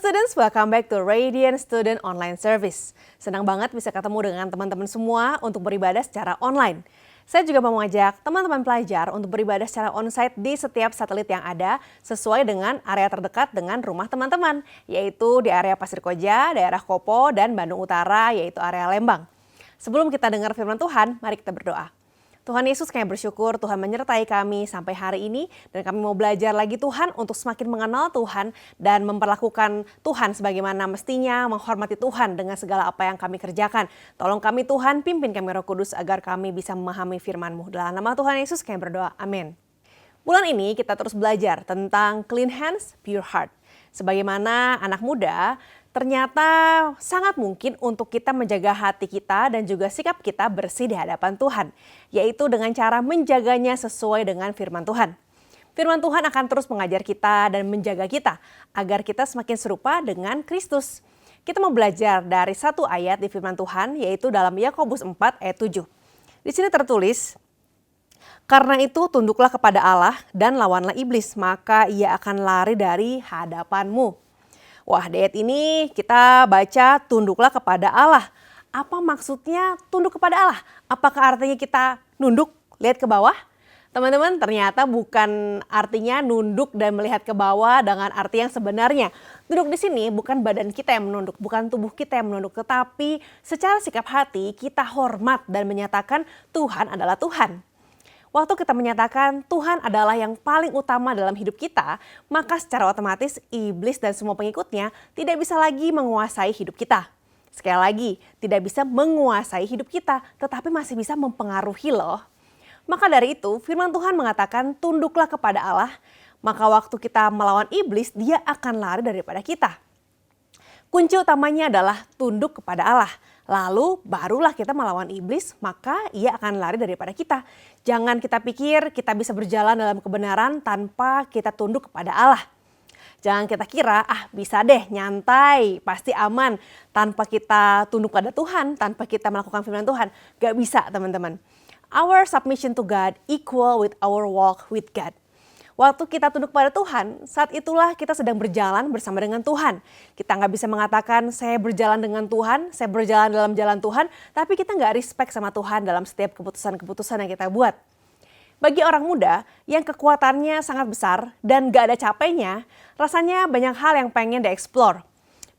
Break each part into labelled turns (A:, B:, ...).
A: students, welcome back to Radiant Student Online Service. Senang banget bisa ketemu dengan teman-teman semua untuk beribadah secara online. Saya juga mau mengajak teman-teman pelajar untuk beribadah secara onsite di setiap satelit yang ada sesuai dengan area terdekat dengan rumah teman-teman, yaitu di area Pasir Koja, daerah Kopo, dan Bandung Utara, yaitu area Lembang. Sebelum kita dengar firman Tuhan, mari kita berdoa. Tuhan Yesus, kami bersyukur Tuhan menyertai kami sampai hari ini dan kami mau belajar lagi Tuhan untuk semakin mengenal Tuhan dan memperlakukan Tuhan sebagaimana mestinya, menghormati Tuhan dengan segala apa yang kami kerjakan. Tolong kami Tuhan, pimpin kami Roh Kudus agar kami bisa memahami firman-Mu. Dalam nama Tuhan Yesus kami berdoa, amin. Bulan ini kita terus belajar tentang clean hands, pure heart. Sebagaimana anak muda, ternyata sangat mungkin untuk kita menjaga hati kita dan juga sikap kita bersih di hadapan Tuhan, yaitu dengan cara menjaganya sesuai dengan firman Tuhan. Firman Tuhan akan terus mengajar kita dan menjaga kita agar kita semakin serupa dengan Kristus. Kita mau belajar dari satu ayat di firman Tuhan, yaitu dalam Yakobus 4 ayat 7. Di sini tertulis, "Karena itu tunduklah kepada Allah dan lawanlah iblis, maka ia akan lari dari hadapanmu." Wah, di ayat ini kita baca tunduklah kepada Allah. Apa maksudnya tunduk kepada Allah? Apakah artinya kita nunduk, lihat ke bawah? Teman-teman, ternyata bukan artinya nunduk dan melihat ke bawah dengan arti yang sebenarnya. Duduk di sini bukan badan kita yang menunduk, bukan tubuh kita yang menunduk, tetapi secara sikap hati kita hormat dan menyatakan Tuhan adalah Tuhan. Waktu kita menyatakan Tuhan adalah yang paling utama dalam hidup kita, maka secara otomatis iblis dan semua pengikutnya tidak bisa lagi menguasai hidup kita. Sekali lagi, tidak bisa menguasai hidup kita, tetapi masih bisa mempengaruhi loh. Maka dari itu, firman Tuhan mengatakan tunduklah kepada Allah, maka waktu kita melawan iblis, dia akan lari daripada kita. Kunci utamanya adalah tunduk kepada Allah. Lalu barulah kita melawan iblis, maka ia akan lari daripada kita. Jangan kita pikir kita bisa berjalan dalam kebenaran tanpa kita tunduk kepada Allah. Jangan kita kira, bisa deh nyantai, pasti aman tanpa kita tunduk pada Tuhan, tanpa kita melakukan firman Tuhan. Gak bisa teman-teman. Our submission to God equal with our walk with God. Waktu kita tunduk pada Tuhan, saat itulah kita sedang berjalan bersama dengan Tuhan. Kita nggak bisa mengatakan saya berjalan dengan Tuhan, saya berjalan dalam jalan Tuhan, tapi kita nggak respect sama Tuhan dalam setiap keputusan-keputusan yang kita buat. Bagi orang muda yang kekuatannya sangat besar dan nggak ada capeknya, rasanya banyak hal yang pengen dieksplor.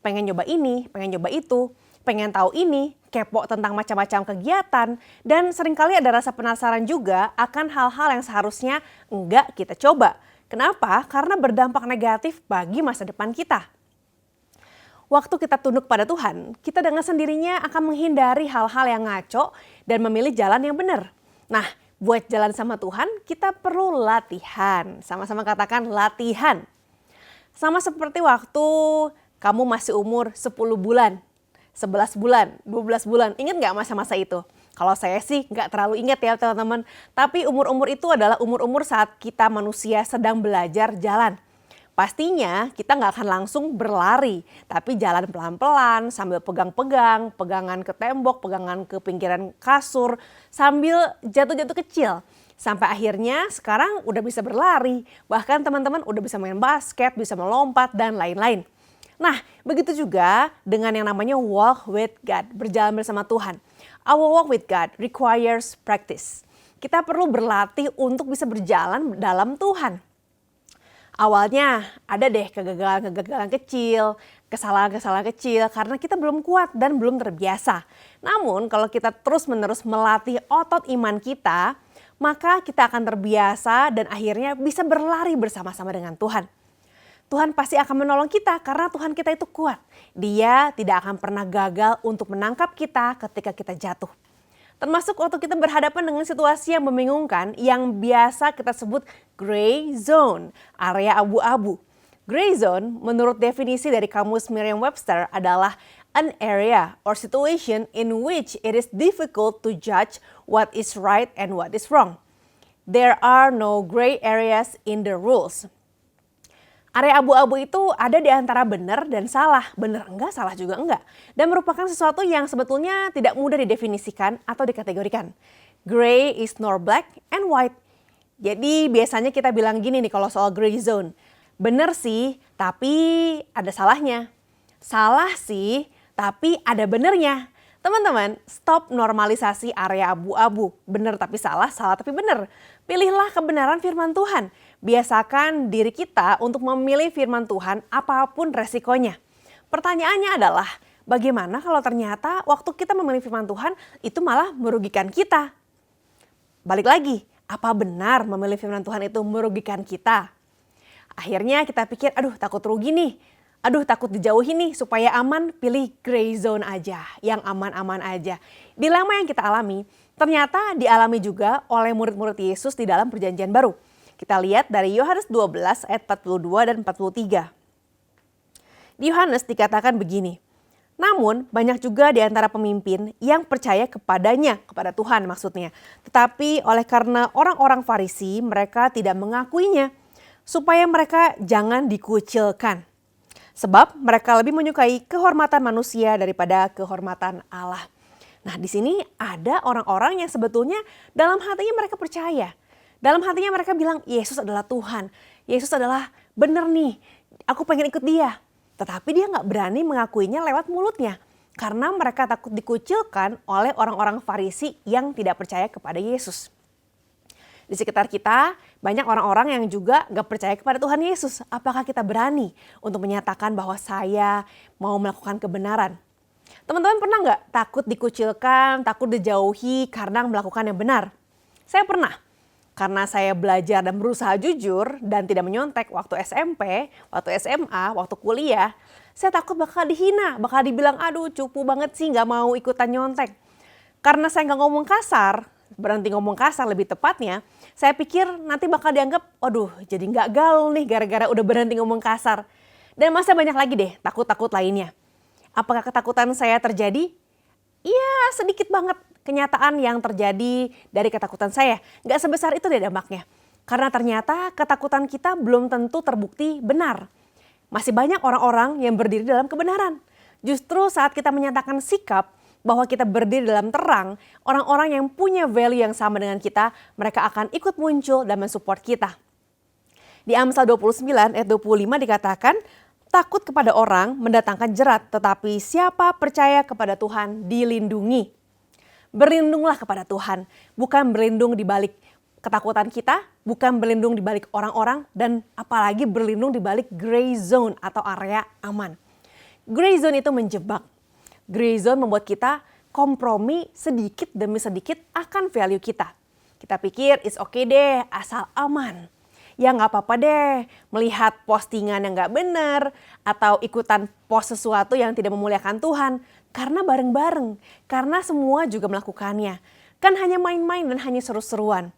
A: Pengen nyoba ini, pengen nyoba itu, pengen tahu ini, kepo tentang macam-macam kegiatan, dan seringkali ada rasa penasaran juga akan hal-hal yang seharusnya enggak kita coba. Kenapa? Karena berdampak negatif bagi masa depan kita. Waktu kita tunduk pada Tuhan, kita dengan sendirinya akan menghindari hal-hal yang ngaco dan memilih jalan yang benar. Nah, buat jalan sama Tuhan, kita perlu latihan. Sama-sama katakan latihan. Sama seperti waktu kamu masih umur 10 bulan. 11 bulan, 12 bulan, ingat nggak masa-masa itu? Kalau saya sih nggak terlalu ingat ya teman-teman, tapi umur-umur itu adalah umur-umur saat kita manusia sedang belajar jalan. Pastinya kita nggak akan langsung berlari, tapi jalan pelan-pelan sambil pegang-pegang, pegangan ke tembok, pegangan ke pinggiran kasur, sambil jatuh-jatuh kecil. Sampai akhirnya sekarang udah bisa berlari, bahkan teman-teman udah bisa main basket, bisa melompat, dan lain-lain. Nah, begitu juga dengan yang namanya walk with God, berjalan bersama Tuhan. Our walk with God requires practice. Kita perlu berlatih untuk bisa berjalan dalam Tuhan. Awalnya ada deh kegagalan-kegagalan kecil, kesalahan-kesalahan kecil karena kita belum kuat dan belum terbiasa. Namun kalau kita terus-menerus melatih otot iman kita, maka kita akan terbiasa dan akhirnya bisa berlari bersama-sama dengan Tuhan. Tuhan pasti akan menolong kita karena Tuhan kita itu kuat. Dia tidak akan pernah gagal untuk menangkap kita ketika kita jatuh. Termasuk waktu kita berhadapan dengan situasi yang membingungkan yang biasa kita sebut gray zone, area abu-abu. Gray zone menurut definisi dari kamus Merriam-Webster adalah an area or situation in which it is difficult to judge what is right and what is wrong. There are no gray areas in the rules. Area abu-abu itu ada di antara benar dan salah, benar enggak, salah juga enggak. Dan merupakan sesuatu yang sebetulnya tidak mudah didefinisikan atau dikategorikan. Gray is nor black and white. Jadi biasanya kita bilang gini nih kalau soal gray zone. Benar sih, tapi ada salahnya. Salah sih, tapi ada benernya. Teman-teman, stop normalisasi area abu-abu. Bener tapi salah, salah tapi bener. Pilihlah kebenaran firman Tuhan. Biasakan diri kita untuk memilih firman Tuhan apapun resikonya. Pertanyaannya adalah, bagaimana kalau ternyata waktu kita memilih firman Tuhan itu malah merugikan kita? Balik lagi, apa benar memilih firman Tuhan itu merugikan kita? Akhirnya kita pikir, aduh takut rugi nih. Aduh takut dijauhi nih, supaya aman pilih gray zone aja, yang aman-aman aja. Dilema yang kita alami ternyata dialami juga oleh murid-murid Yesus di dalam perjanjian baru. Kita lihat dari Yohanes 12 ayat 42 dan 43. Di Yohanes dikatakan begini, namun banyak juga di antara pemimpin yang percaya kepadanya, kepada Tuhan maksudnya. Tetapi oleh karena orang-orang Farisi mereka tidak mengakuinya, supaya mereka jangan dikucilkan. Sebab mereka lebih menyukai kehormatan manusia daripada kehormatan Allah. Nah, di sini ada orang-orang yang sebetulnya dalam hatinya mereka percaya. Dalam hatinya mereka bilang, Yesus adalah Tuhan. Yesus adalah benar nih, aku pengen ikut dia. Tetapi dia nggak berani mengakuinya lewat mulutnya. Karena mereka takut dikucilkan oleh orang-orang Farisi yang tidak percaya kepada Yesus. Di sekitar kita banyak orang-orang yang juga gak percaya kepada Tuhan Yesus. Apakah kita berani untuk menyatakan bahwa saya mau melakukan kebenaran? Teman-teman pernah gak takut dikucilkan, takut dijauhi karena melakukan yang benar? Saya pernah. Karena saya belajar dan berusaha jujur dan tidak menyontek waktu SMP, waktu SMA, waktu kuliah. Saya takut bakal dihina, bakal dibilang aduh cupu banget sih gak mau ikutan nyontek. Karena saya gak ngomong kasar, berhenti ngomong kasar lebih tepatnya, saya pikir nanti bakal dianggap, waduh jadi nggak gaul nih gara-gara udah berhenti ngomong kasar. Dan masih banyak lagi deh takut-takut lainnya. Apakah ketakutan saya terjadi? Iya sedikit banget kenyataan yang terjadi dari ketakutan saya. Nggak sebesar itu deh dampaknya. Karena ternyata ketakutan kita belum tentu terbukti benar. Masih banyak orang-orang yang berdiri dalam kebenaran. Justru saat kita menyatakan sikap, bahwa kita berdiri dalam terang, orang-orang yang punya value yang sama dengan kita, mereka akan ikut muncul dan mensupport kita. Di Amsal 29 ayat 25 dikatakan, takut kepada orang mendatangkan jerat, tetapi siapa percaya kepada Tuhan dilindungi. Berlindunglah kepada Tuhan, bukan berlindung di balik ketakutan kita, bukan berlindung di balik orang-orang, dan apalagi berlindung di balik gray zone atau area aman. Gray zone itu menjebak. Gray zone membuat kita kompromi sedikit demi sedikit akan value kita. Kita pikir it's okay deh asal aman. Ya nggak apa-apa deh melihat postingan yang nggak benar atau ikutan post sesuatu yang tidak memuliakan Tuhan. Karena bareng-bareng, karena semua juga melakukannya. Kan hanya main-main dan hanya seru-seruan.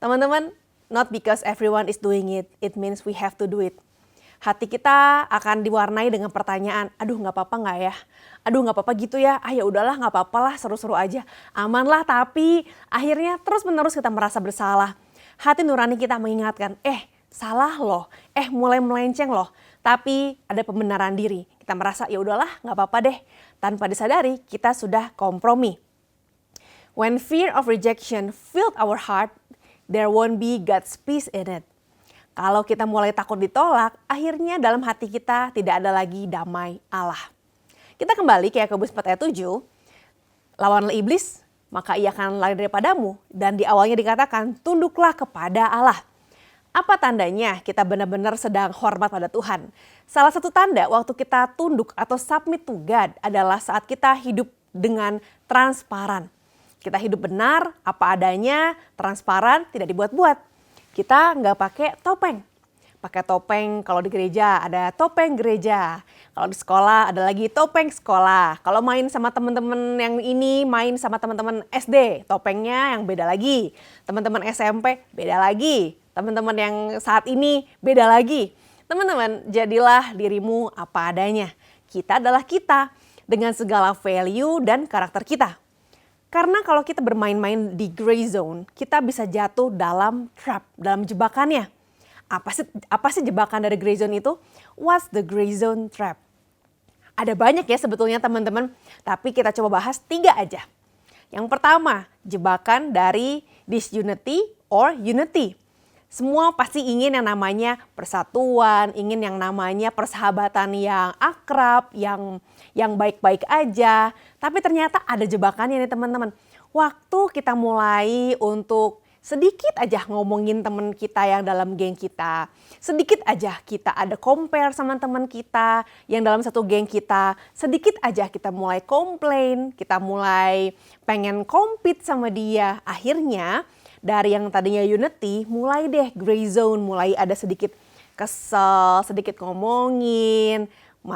A: Teman-teman, not because everyone is doing it, it means we have to do it. Hati kita akan diwarnai dengan pertanyaan, aduh nggak apa-apa nggak ya? Aduh nggak apa-apa gitu ya? Ah ya udahlah nggak apa-apa lah seru-seru aja. Aman lah tapi akhirnya terus-menerus kita merasa bersalah. Hati nurani kita mengingatkan, salah loh, mulai melenceng loh. Tapi ada pembenaran diri. Kita merasa ya udahlah nggak apa-apa deh. Tanpa disadari kita sudah kompromi. When fear of rejection filled our heart, there won't be God's peace in it. Kalau kita mulai takut ditolak, akhirnya dalam hati kita tidak ada lagi damai Allah. Kita kembali ke Yakobus 4 ayat 7. Lawanlah iblis, maka ia akan lari daripadamu. Dan di awalnya dikatakan, tunduklah kepada Allah. Apa tandanya kita benar-benar sedang hormat pada Tuhan? Salah satu tanda waktu kita tunduk atau submit to God adalah saat kita hidup dengan transparan. Kita hidup benar, apa adanya, transparan, tidak dibuat-buat. Kita nggak pakai topeng. Pakai topeng kalau di gereja ada topeng gereja. Kalau di sekolah ada lagi topeng sekolah. Kalau main sama teman-teman yang ini, main sama teman-teman SD, topengnya yang beda lagi. Teman-teman SMP beda lagi. Teman-teman yang saat ini beda lagi. Teman-teman, jadilah dirimu apa adanya. Kita adalah kita dengan segala value dan karakter kita. Karena kalau kita bermain-main di gray zone, kita bisa jatuh dalam trap, dalam jebakannya. Apa sih jebakan dari gray zone itu? What's the gray zone trap? Ada banyak ya sebetulnya teman-teman, tapi kita coba bahas 3 aja. Yang pertama, jebakan dari disunity or unity. Semua pasti ingin yang namanya persatuan, ingin yang namanya persahabatan yang akrab, yang baik-baik aja. Tapi ternyata ada jebakannya nih teman-teman. Waktu kita mulai untuk sedikit aja ngomongin teman kita yang dalam geng kita, sedikit aja kita ada compare sama teman kita yang dalam satu geng kita, sedikit aja kita mulai komplain, kita mulai pengen compete sama dia. Akhirnya dari yang tadinya unity, mulai deh gray zone, mulai ada sedikit kesel, sedikit ngomongin.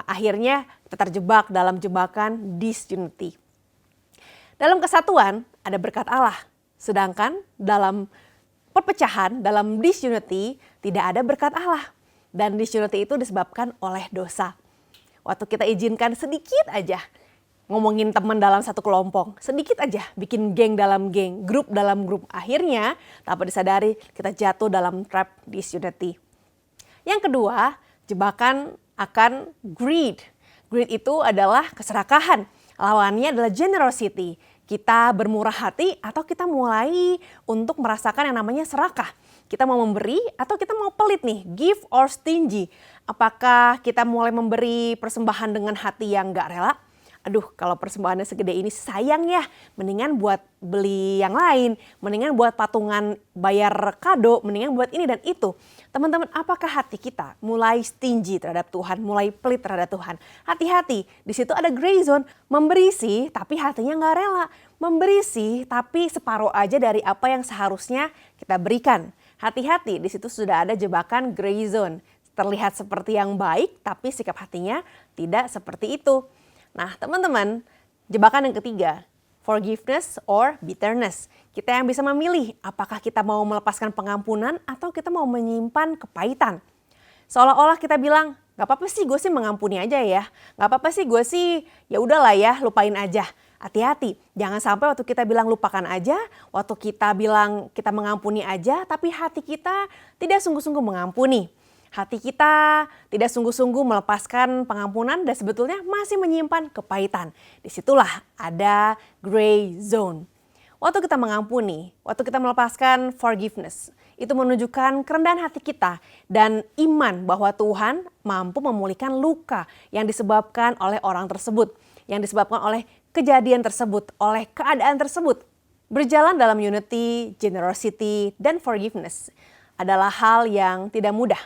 A: Akhirnya kita terjebak dalam jebakan disunity. Dalam kesatuan ada berkat Allah, sedangkan dalam perpecahan, dalam disunity tidak ada berkat Allah. Dan disunity itu disebabkan oleh dosa. Waktu kita izinkan sedikit aja ngomongin teman dalam satu kelompok, sedikit aja bikin geng dalam geng, grup dalam grup. Akhirnya tanpa disadari kita jatuh dalam trap disunity. Yang kedua, jebakan akan greed. Greed itu adalah keserakahan. Lawannya adalah generosity. Kita bermurah hati atau kita mulai untuk merasakan yang namanya serakah. Kita mau memberi atau kita mau pelit nih, give or stingy. Apakah kita mulai memberi persembahan dengan hati yang gak rela? Aduh, kalau persembahannya segede ini sayang ya, mendingan buat beli yang lain, mendingan buat patungan bayar kado, mendingan buat ini dan itu. Teman-teman, apakah hati kita mulai stingy terhadap Tuhan, mulai pelit terhadap Tuhan? Hati-hati, di situ ada gray zone, memberi sih tapi hatinya nggak rela, memberi sih tapi separuh aja dari apa yang seharusnya kita berikan. Hati-hati, di situ sudah ada jebakan gray zone, terlihat seperti yang baik tapi sikap hatinya tidak seperti itu. Nah teman-teman, jebakan yang ketiga, forgiveness or bitterness. Kita yang bisa memilih apakah kita mau melepaskan pengampunan atau kita mau menyimpan kepahitan. Seolah-olah kita bilang, gak apa-apa sih gue sih mengampuni aja ya. Gak apa-apa sih gue sih ya udahlah ya lupain aja. Hati-hati, jangan sampai waktu kita bilang lupakan aja, waktu kita bilang kita mengampuni aja, tapi hati kita tidak sungguh-sungguh mengampuni. Hati kita tidak sungguh-sungguh melepaskan pengampunan dan sebetulnya masih menyimpan kepahitan. Disitulah ada gray zone. Waktu kita mengampuni, waktu kita melepaskan forgiveness, itu menunjukkan kerendahan hati kita dan iman bahwa Tuhan mampu memulihkan luka yang disebabkan oleh orang tersebut, yang disebabkan oleh kejadian tersebut, oleh keadaan tersebut. Berjalan dalam unity, generosity, dan forgiveness adalah hal yang tidak mudah.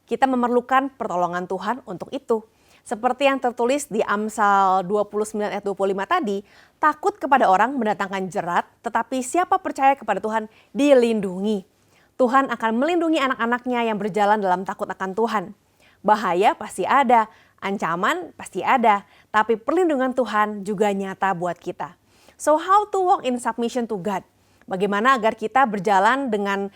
A: Kita memerlukan pertolongan Tuhan untuk itu. Seperti yang tertulis di Amsal 29 ayat 25 tadi, takut kepada orang mendatangkan jerat, tetapi siapa percaya kepada Tuhan dilindungi. Tuhan akan melindungi anak-anaknya yang berjalan dalam takut akan Tuhan. Bahaya pasti ada, ancaman pasti ada, tapi perlindungan Tuhan juga nyata buat kita. So how to walk in submission to God? Bagaimana agar kita berjalan dengan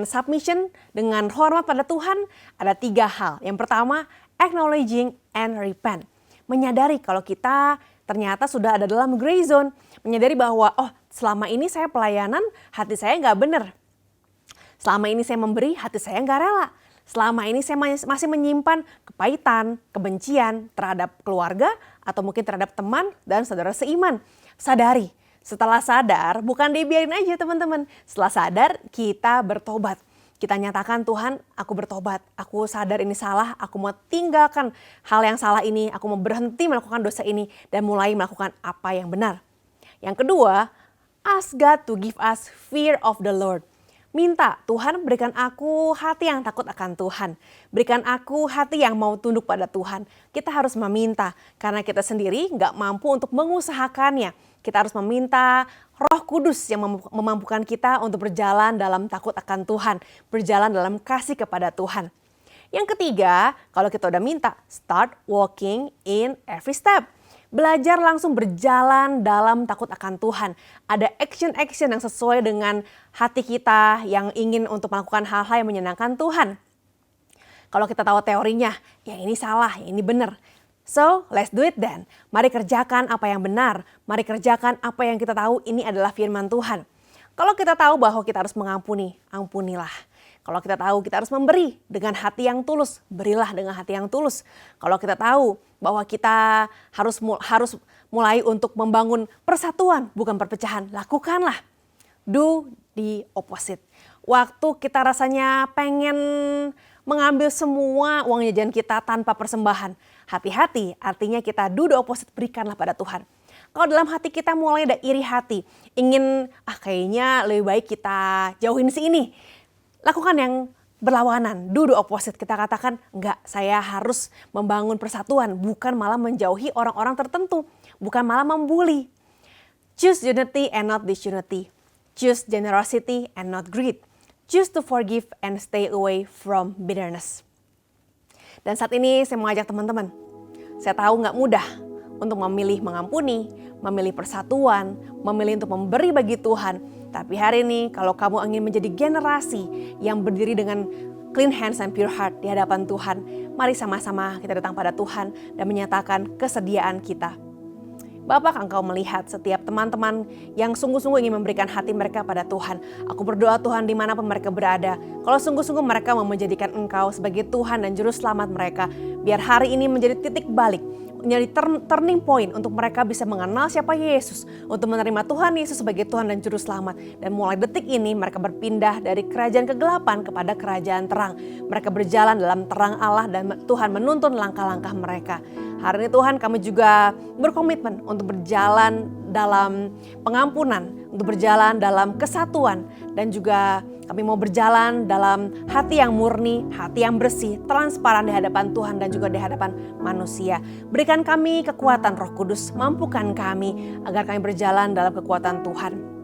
A: submission, dengan hormat pada Tuhan? Ada 3 hal. Yang pertama, acknowledging and repent. Menyadari kalau kita ternyata sudah ada dalam gray zone. Menyadari bahwa selama ini saya pelayanan, hati saya nggak benar. Selama ini saya memberi, hati saya nggak rela. Selama ini saya masih menyimpan kepahitan, kebencian terhadap keluarga atau mungkin terhadap teman dan saudara seiman. Sadari. Setelah sadar, bukan dibiarin aja teman-teman. Setelah sadar, kita bertobat. Kita nyatakan, Tuhan, aku bertobat. Aku sadar ini salah, aku mau tinggalkan hal yang salah ini. Aku mau berhenti melakukan dosa ini dan mulai melakukan apa yang benar. Yang kedua, ask God to give us fear of the Lord. Minta, Tuhan berikan aku hati yang takut akan Tuhan. Berikan aku hati yang mau tunduk pada Tuhan. Kita harus meminta, karena kita sendiri nggak mampu untuk mengusahakannya. Kita harus meminta Roh Kudus yang memampukan kita untuk berjalan dalam takut akan Tuhan. Berjalan dalam kasih kepada Tuhan. Yang ketiga, kalau kita udah minta, start walking in every step. Belajar langsung berjalan dalam takut akan Tuhan. Ada action-action yang sesuai dengan hati kita yang ingin untuk melakukan hal-hal yang menyenangkan Tuhan. Kalau kita tahu teorinya, yang ini salah, yang ini benar. So, let's do it then. Mari kerjakan apa yang benar. Mari kerjakan apa yang kita tahu ini adalah firman Tuhan. Kalau kita tahu bahwa kita harus mengampuni, ampunilah. Kalau kita tahu kita harus memberi dengan hati yang tulus, berilah dengan hati yang tulus. Kalau kita tahu bahwa kita harus mulai untuk membangun persatuan, bukan perpecahan, lakukanlah. Do the opposite. waktu kita rasanya pengen mengambil semua uang jajan kita tanpa persembahan. Hati-hati, artinya kita do the opposite, berikanlah pada Tuhan. Kalau dalam hati kita mulai ada iri hati, ingin kayaknya lebih baik kita jauhin si ini. Lakukan yang berlawanan, do the opposite. Kita katakan, enggak, saya harus membangun persatuan, bukan malah menjauhi orang-orang tertentu, bukan malah membuli. Choose unity and not disunity. Choose generosity and not greed. Choose to forgive and stay away from bitterness. Dan saat ini saya mau ajak teman-teman. Saya tahu nggak mudah untuk memilih mengampuni, memilih persatuan, memilih untuk memberi bagi Tuhan. Tapi hari ini kalau kamu ingin menjadi generasi yang berdiri dengan clean hands and pure heart di hadapan Tuhan, mari sama-sama kita datang pada Tuhan dan menyatakan kesediaan kita. Bapak, Engkau melihat setiap teman-teman yang sungguh-sungguh ingin memberikan hati mereka pada Tuhan. Aku berdoa Tuhan dimanapun mereka berada. Kalau sungguh-sungguh mereka mau menjadikan Engkau sebagai Tuhan dan Juru Selamat mereka. Biar hari ini menjadi titik balik, menjadi turning point untuk mereka bisa mengenal siapa Yesus. Untuk menerima Tuhan Yesus sebagai Tuhan dan Juru Selamat. Dan mulai detik ini mereka berpindah dari kerajaan kegelapan kepada kerajaan terang. Mereka berjalan dalam terang Allah dan Tuhan menuntun langkah-langkah mereka. Hari ini Tuhan, kami juga berkomitmen untuk berjalan dalam pengampunan, untuk berjalan dalam kesatuan, dan juga kami mau berjalan dalam hati yang murni, hati yang bersih, transparan di hadapan Tuhan dan juga di hadapan manusia. Berikan kami kekuatan Roh Kudus, mampukan kami agar kami berjalan dalam kekuatan Tuhan.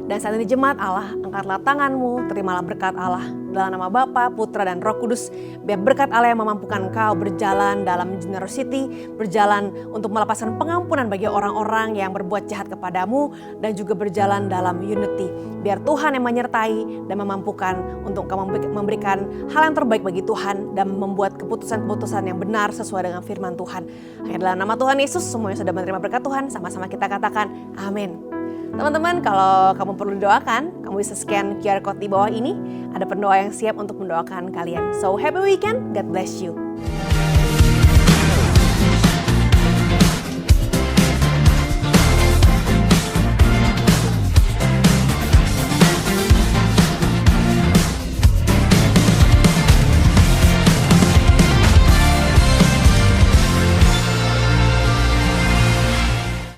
A: Dan saat ini jemaat Allah, angkatlah tanganmu, terimalah berkat Allah. Dalam nama Bapa, Putra, dan Roh Kudus, biar berkat Allah yang memampukan engkau berjalan dalam generosity, berjalan untuk melepaskan pengampunan bagi orang-orang yang berbuat jahat kepadamu, dan juga berjalan dalam unity. Biar Tuhan yang menyertai dan memampukan untuk engkau memberikan hal yang terbaik bagi Tuhan dan membuat keputusan-keputusan yang benar sesuai dengan firman Tuhan. Hanya dalam nama Tuhan Yesus, semuanya sudah menerima berkat Tuhan, sama-sama kita katakan amin. Teman-teman, kalau kamu perlu didoakan, kamu bisa scan QR code di bawah ini. Ada pendoa yang siap untuk mendoakan kalian. So, happy weekend. God bless you.